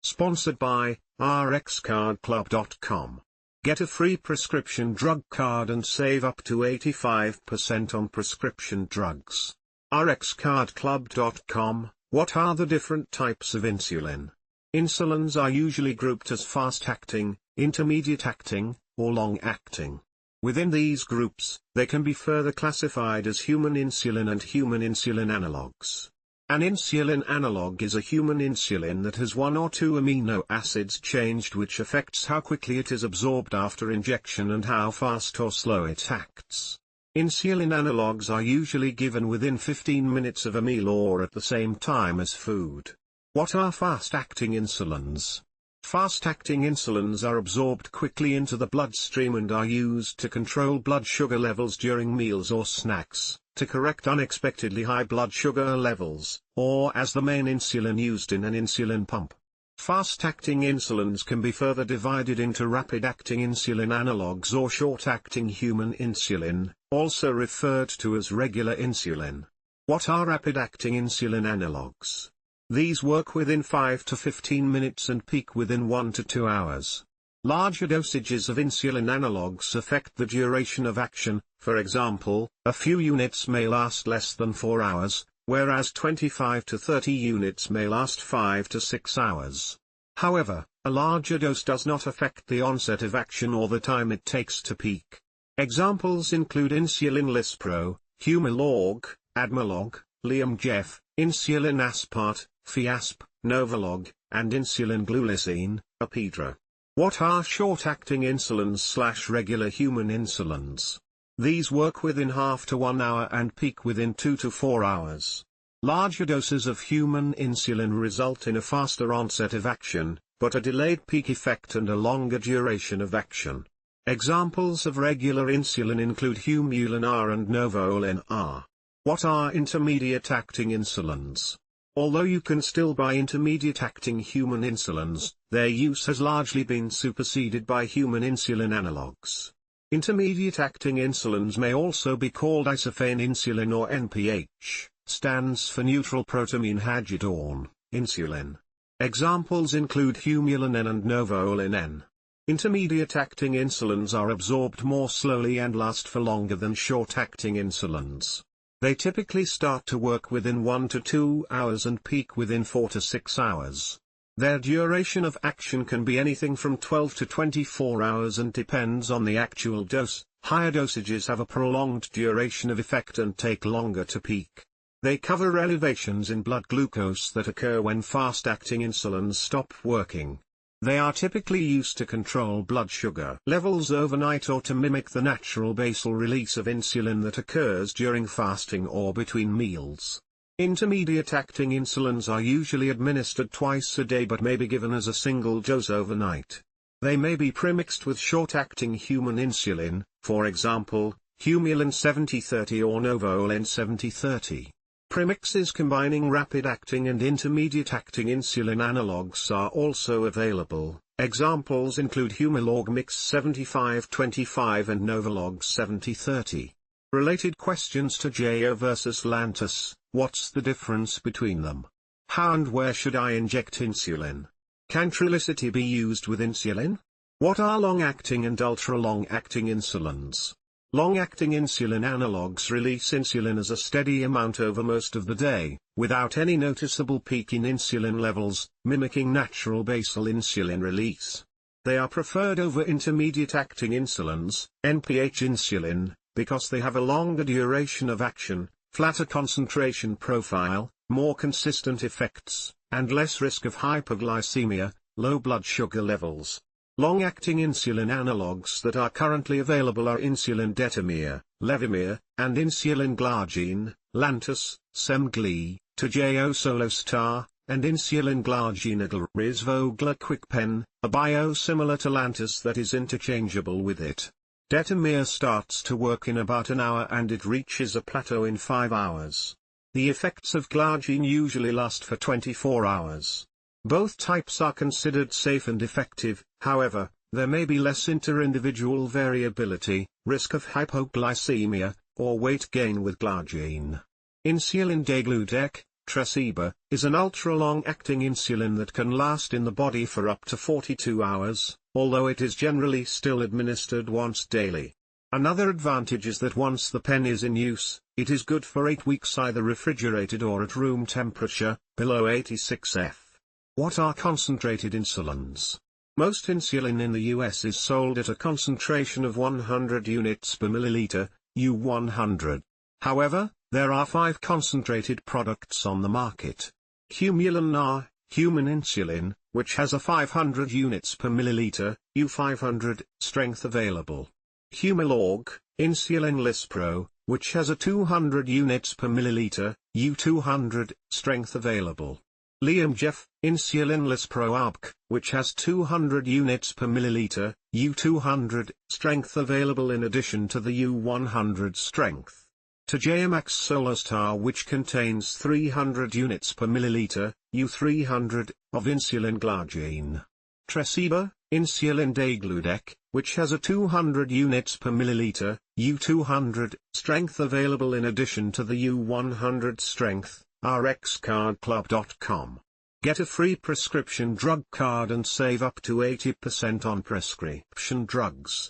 Sponsored by RxCardClub.com. Get a free prescription drug card and save up to 85% on prescription drugs. RxCardClub.com. What are the different types of insulin? Insulins are usually grouped as fast-acting, intermediate-acting, or long-acting. Within these groups, they can be further classified as human insulin and human insulin analogues. An insulin analog is a human insulin that has one or two amino acids changed, which affects how quickly it is absorbed after injection and how fast or slow it acts. Insulin analogues are usually given within 15 minutes of a meal or at the same time as food. What are fast-acting insulins? Fast-acting insulins are absorbed quickly into the bloodstream and are used to control blood sugar levels during meals or snacks, to correct unexpectedly high blood sugar levels, or as the main insulin used in an insulin pump. Fast-acting insulins can be further divided into rapid-acting insulin analogues or short-acting human insulin, also referred to as regular insulin. What are rapid-acting insulin analogues? These work within 5 to 15 minutes and peak within 1 to 2 hours. Larger dosages of insulin analogues affect the duration of action. For example, a few units may last less than 4 hours, whereas 25 to 30 units may last 5 to 6 hours. However, a larger dose does not affect the onset of action or the time it takes to peak. Examples include insulin Lispro, Humalog, Admelog, Lyumjev, insulin Aspart, Fiasp, Novolog, and insulin glulicine, Apidra. What are short-acting insulins/regular human insulins? These work within half to 1 hour and peak within 2 to 4 hours. Larger doses of human insulin result in a faster onset of action, but a delayed peak effect and a longer duration of action. Examples of regular insulin include Humulin R and Novolin R. What are intermediate-acting insulins? Although you can still buy intermediate-acting human insulins, their use has largely been superseded by human insulin analogues. Intermediate-acting insulins may also be called isophane insulin, or NPH, stands for neutral protamine hagidorn, insulin. Examples include Humulin N and Novolin N. Intermediate-acting insulins are absorbed more slowly and last for longer than short-acting insulins. They typically start to work within 1 to 2 hours and peak within 4 to 6 hours. Their duration of action can be anything from 12 to 24 hours and depends on the actual dose. Higher dosages have a prolonged duration of effect and take longer to peak. They cover elevations in blood glucose that occur when fast-acting insulins stop working. They are typically used to control blood sugar levels overnight or to mimic the natural basal release of insulin that occurs during fasting or between meals. Intermediate-acting insulins are usually administered twice a day but may be given as a single dose overnight. They may be premixed with short-acting human insulin, for example, Humulin 7030 or Novolin 7030. Premixes combining rapid-acting and intermediate-acting insulin analogues are also available. Examples include Humalog Mix 7525 and Novolog 7030. Related questions to JO versus Lantus: what's the difference between them? How and where should I inject insulin? Can Trulicity be used with insulin? What are long-acting and ultra-long-acting insulins? Long-acting insulin analogues release insulin as a steady amount over most of the day, without any noticeable peak in insulin levels, mimicking natural basal insulin release. They are preferred over intermediate-acting insulins, NPH insulin, because they have a longer duration of action, flatter concentration profile, more consistent effects, and less risk of hypoglycemia, low blood sugar levels. Long-acting insulin analogues that are currently available are insulin detamir, Levemir, and insulin glargine, Lantus, Semglee, Toujeo Solostar, and insulin glargine Risvogler QuickPen, a biosimilar to Lantus that is interchangeable with it. Detamir starts to work in about an hour and it reaches a plateau in 5 hours. The effects of glargine usually last for 24 hours. Both types are considered safe and effective. However, there may be less inter-individual variability, risk of hypoglycemia, or weight gain with glargine. Insulin degludec, Tresiba is an ultra-long-acting insulin that can last in the body for up to 42 hours, although it is generally still administered once daily. Another advantage is that once the pen is in use, it is good for 8 weeks either refrigerated or at room temperature, below 86 F. What are concentrated insulins? Most insulin in the US is sold at a concentration of 100 units per milliliter, U100. However, there are 5 concentrated products on the market. Humulin R, human insulin, which has a 500 units per milliliter, U500, strength available. Humalog, insulin Lispro, which has a 200 units per milliliter, U200, strength available. Lyumjev, insulin Lispro ARBC, which has 200 units per milliliter, U200, strength available in addition to the U100 strength. Togiamax Solostar, which contains 300 units per milliliter, U300, of insulin glargine. Tresiba, insulin Degludec, which has a 200 units per milliliter, U200, strength available in addition to the U100 strength, rxcardclub.com. Get a free prescription drug card and save up to 80% on prescription drugs.